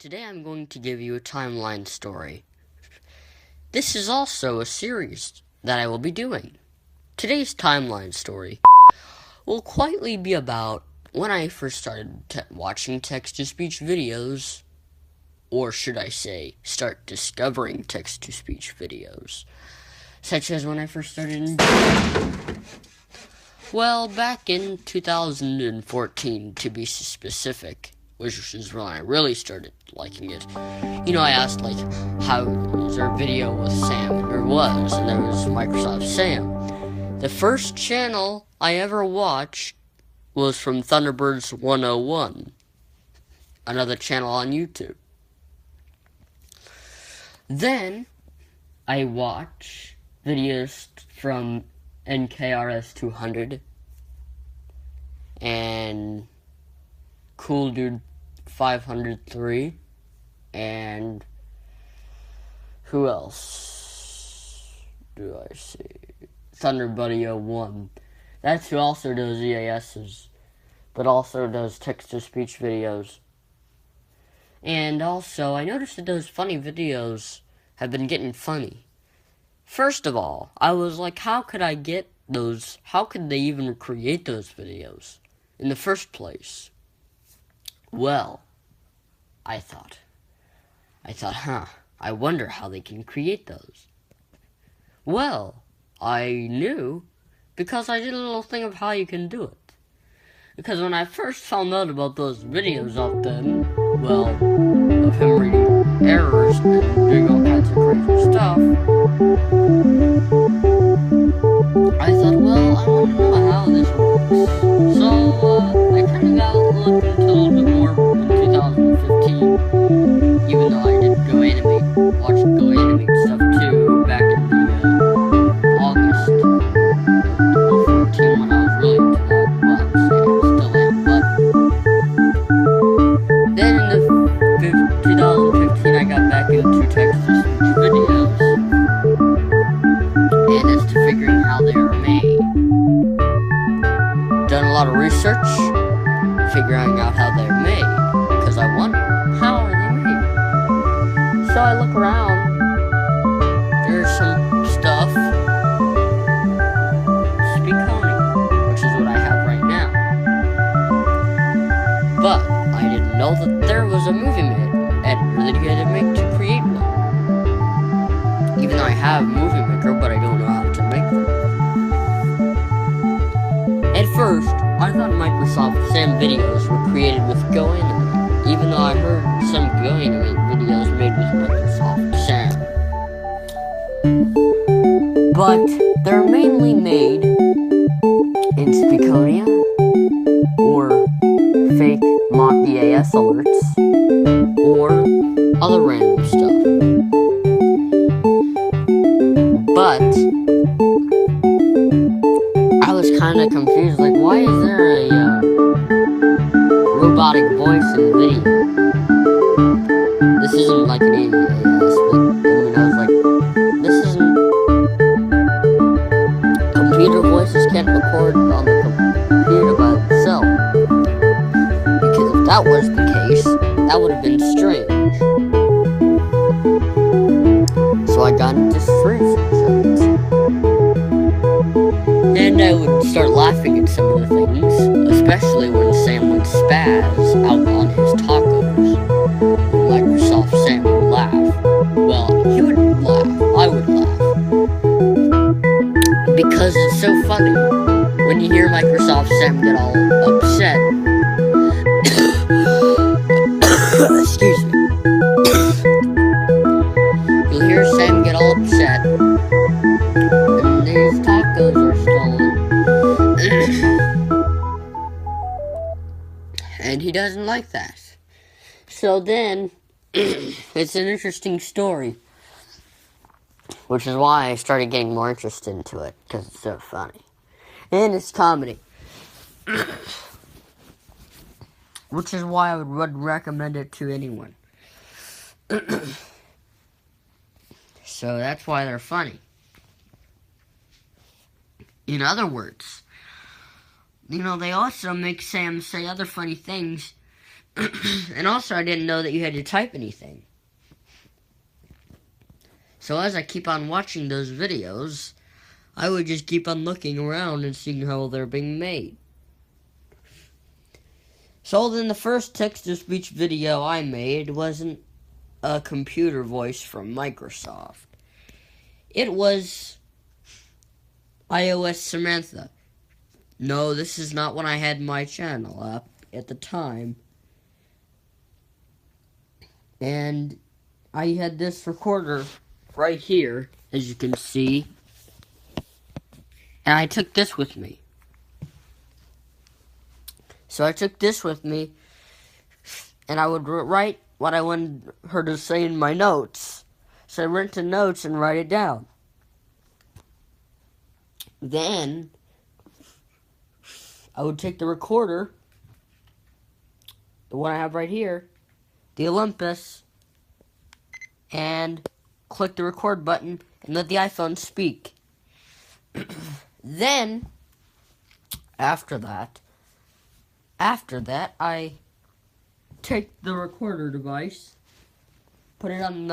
Today I'm going to give you a timeline story. This is also a series that I will be doing. Today's timeline story will quietly be about when I first started watching text-to-speech videos, or should I say, start discovering text-to-speech videos, such as when I first started back in 2014 to be specific, which is when I really started liking it. I asked, how is there a video with Sam? There was, and there was Microsoft Sam. The first channel I ever watched was from Thunderbirds 101, another channel on YouTube. Then, I watched videos from NKRS 200 and Cool Dude 503 and who else do I see? Thunderbuddy 01. That's who also does EASs, but also does text-to-speech videos. And also, I noticed that those funny videos have been getting funny. First of all, I was like, how could I get those? How could they even create those videos in the first place? Well, I thought, I wonder how they can create those. Well, I knew because I did a little thing of how you can do it. Because when I first found out about those videos of them, of him reading errors and doing all kinds of crazy stuff, I thought, I want to know how this works. So, I kind of looked into a little bit more in 2015, even though I did watch Go Animate stuff too, back in the August of 2014 when I was really into that. Well, I still am, but then in 2015 I got back into text-to-speech videos, and as to figuring how they are made. Done a lot of research, figuring out how they're made, because I wonder, how are they made? So I look around, there's some stuff, Speakoning, which is what I have right now. But I didn't know that there was a movie editor that you had to make to create one. Even though I have Movie Maker, but I don't know how to make them. At first, I thought Microsoft Sam videos were created with Go Animate, even though I heard some Go Animate videos made with Microsoft Sam. But they're mainly made in Speakonia or fake mock EAS alerts or other random stuff. But I was kind of confused, why is there a robotic voice in the video? This isn't like an EAS, but I was like, this isn't... Computer voices can't record on the computer by itself. Because if that was the case, that would have been strange. So I got into research of it. And I would start laughing at some of the things, especially when Sam would spaz out on his tacos. Microsoft Sam would laugh. Well, he would laugh. I would laugh. Because it's so funny when you hear Microsoft Sam get all upset. Excuse me. You'll hear Sam get all upset, and his tacos are stolen. And he doesn't like that. So then, it's an interesting story. Which is why I started getting more interested into it, because it's so funny. And it's comedy. Which is why I would recommend it to anyone. So that's why they're funny. In other words, they also make Sam say other funny things And also, I didn't know that you had to type anything. So as I keep on watching those videos, I would just keep on looking around and seeing how they're being made. So then the first text-to-speech video I made wasn't a computer voice from Microsoft. It was iOS Samantha. No, this is not when I had my channel up at the time. And I had this recorder right here, as you can see. And I took this with me. So I took this with me, and I would write what I wanted her to say in my notes. So I went to notes and write it down. Then I would take the recorder, the one I have right here, the Olympus, and click the record button and let the iPhone speak. Then, after that, I take the recorder device, put it on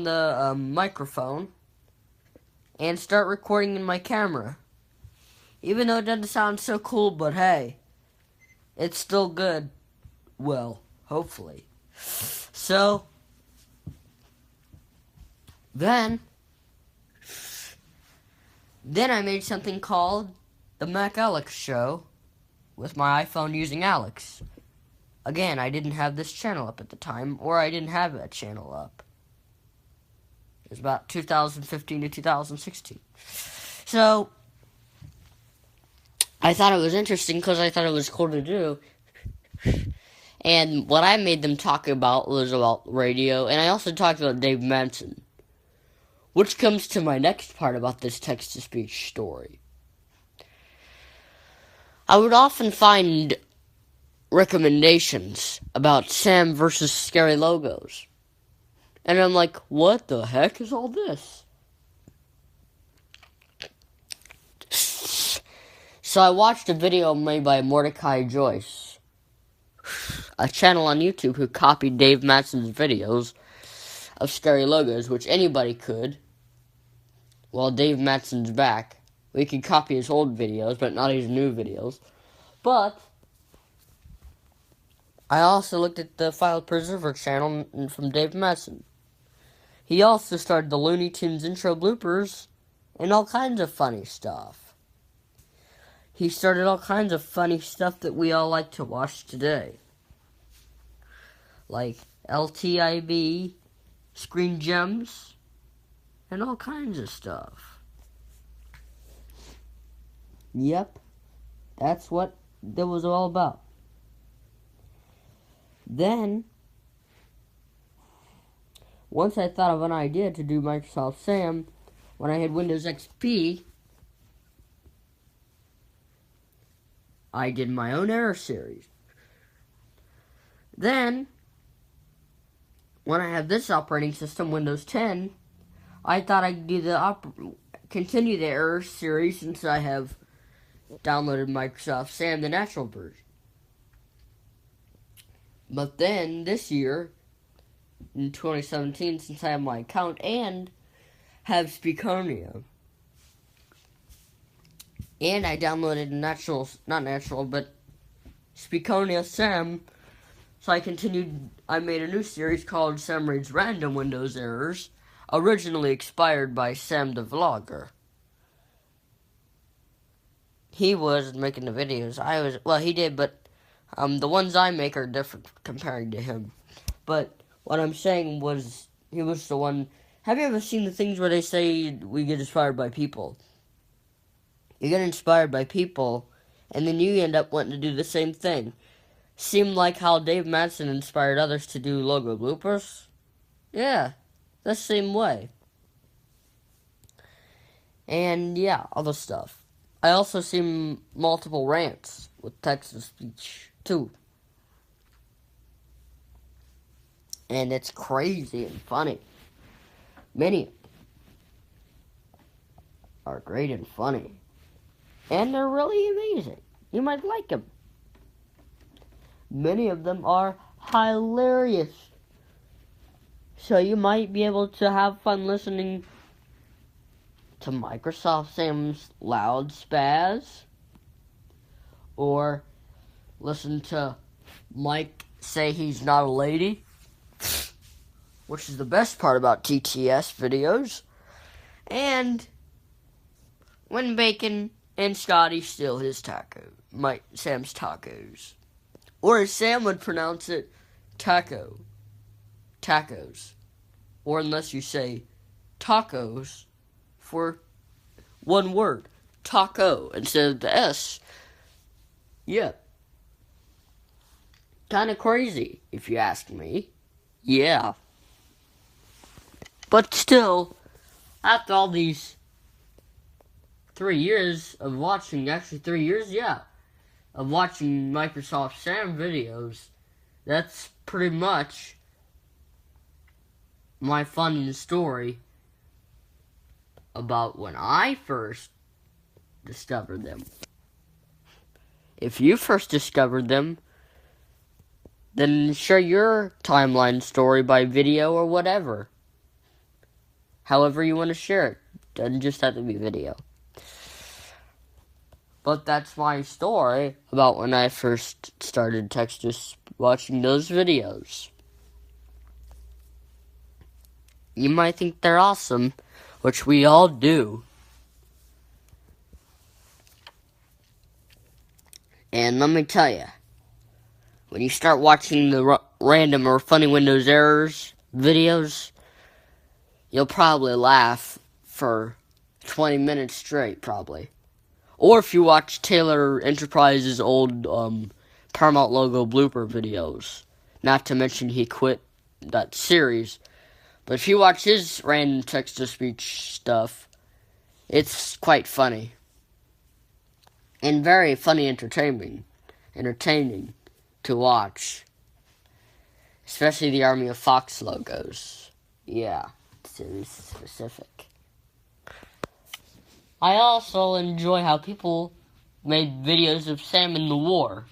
the microphone, and start recording in my camera. Even though it doesn't sound so cool, but hey, it's still good. Well, hopefully. So, then I made something called the Mac Alex Show with my iPhone using Alex. Again, I didn't have this channel up at the time, or I didn't have a channel up. It was about 2015 to 2016. So, I thought it was interesting because I thought it was cool to do. And what I made them talk about was about radio, and I also talked about Dave Manson. Which comes to my next part about this text-to-speech story. I would often find recommendations about Sam versus scary logos. And I'm like, what the heck is all this? So I watched a video made by Mordecai Joyce, a channel on YouTube who copied Dave Matson's videos of scary logos, which anybody could. While Dave Matson's back, we could copy his old videos, but not his new videos. But I also looked at the File Preserver channel from Dave Matson. He also started the Looney Tunes intro bloopers and all kinds of funny stuff. He started all kinds of funny stuff that we all like to watch today. Like LTIB, Screen Gems, and all kinds of stuff. Yep, that's what that was all about. Then, once I thought of an idea to do Microsoft Sam, when I had Windows XP, I did my own error series. Then, when I have this operating system, Windows 10, I thought I'd do continue the error series since I have downloaded Microsoft Sam, the natural version. But then, this year, in 2017, since I have my account and have Speakonia, and I downloaded Speakonia Sam, so I made a new series called Sam Reads Random Windows Errors, originally expired by Sam the Vlogger. He was making the videos. He did, but the ones I make are different comparing to him. But what I'm saying was, he was the one. Have you ever seen the things where they say we get inspired by people? You get inspired by people, and then you end up wanting to do the same thing. Seemed like how Dave Matson inspired others to do logo bloopers. Yeah, the same way. And yeah, other stuff. I also see multiple rants with text-to-speech, too. And it's crazy and funny. Many are great and funny. And they're really amazing. You might like them. Many of them are hilarious. So you might be able to have fun listening to Microsoft Sam's loud spaz, or listen to Mike say he's not a lady, which is the best part about TTS videos, and when Bacon and Scotty steal his Sam's tacos. Or as Sam would pronounce it, tacos. Or unless you say tacos for one word, taco, instead of the S. Yeah. Kinda crazy, if you ask me. Yeah. But still, after all these 3 years of watching, actually 3 years, yeah, of watching Microsoft Sam videos, that's pretty much my funny story about when I first discovered them. If you first discovered them, then share your timeline story by video or whatever. However you want to share it. Doesn't just have to be video. But that's my story about when I first started Texas watching those videos. You might think they're awesome, which we all do. And let me tell you, when you start watching the random or funny Windows errors videos, you'll probably laugh for 20 minutes straight, probably. Or if you watch Taylor Enterprise's old Paramount logo blooper videos. Not to mention he quit that series. But if you watch his random text-to-speech stuff, it's quite funny. And very funny entertaining to watch. Especially the Army of Fox logos. Yeah, series specific. I also enjoy how people made videos of Sam in the war,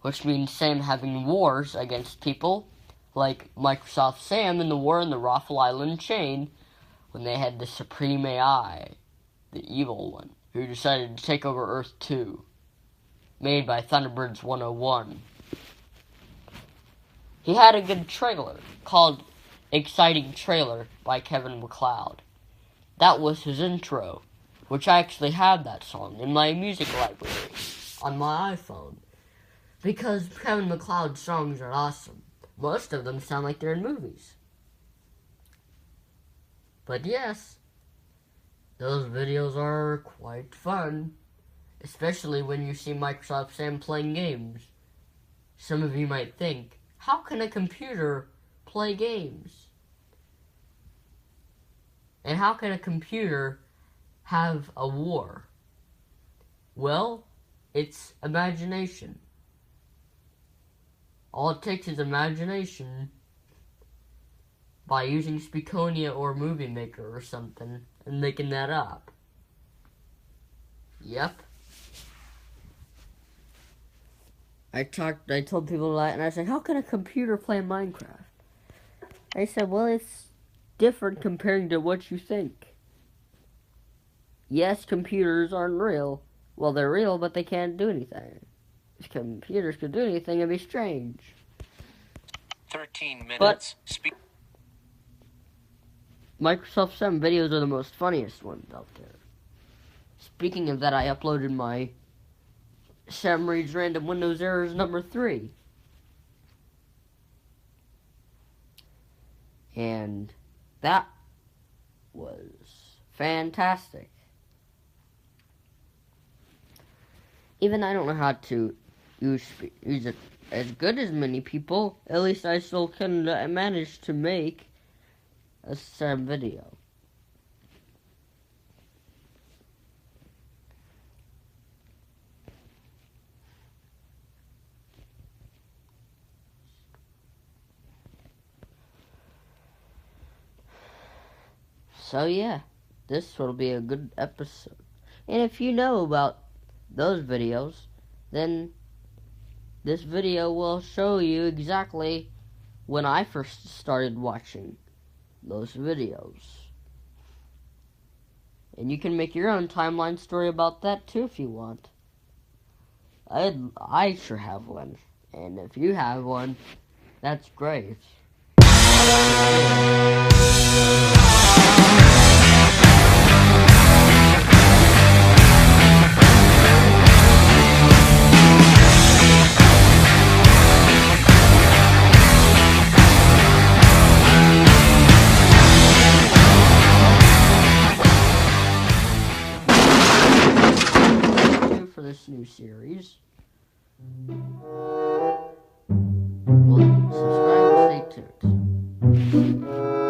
which means Sam having wars against people, like Microsoft Sam in the war in the Raffle Island chain, when they had the Supreme AI, the evil one, who decided to take over Earth 2, made by Thunderbirds 101. He had a good trailer called Exciting Trailer by Kevin MacLeod. That was his intro, which I actually have that song in my music library on my iPhone. Because Kevin MacLeod's songs are awesome. Most of them sound like they're in movies. But yes, those videos are quite fun. Especially when you see Microsoft Sam playing games. Some of you might think, how can a computer play games? And how can a computer have a war? Well, it's imagination. All it takes is imagination by using Speakonia or Movie Maker or something and making that up. Yep. I told people that and I said, how can a computer play Minecraft? They said, well, it's different comparing to what you think. Yes, computers aren't real. Well, they're real, but they can't do anything. If computers could do anything, it'd be strange. 13 minutes. But Microsoft 7 videos are the most funniest ones out there. Speaking of that, I uploaded my Sam Reads Random Windows Errors number 3. And that was fantastic. Even I don't know how to use it as good as many people. At least I still can manage to make a Sam video. So yeah, this will be a good episode. And if you know about those videos, then this video will show you exactly when I first started watching those videos. And you can make your own timeline story about that too if you want. I sure have one. And if you have one, that's great. For this new series. Well, subscribe and stay tuned.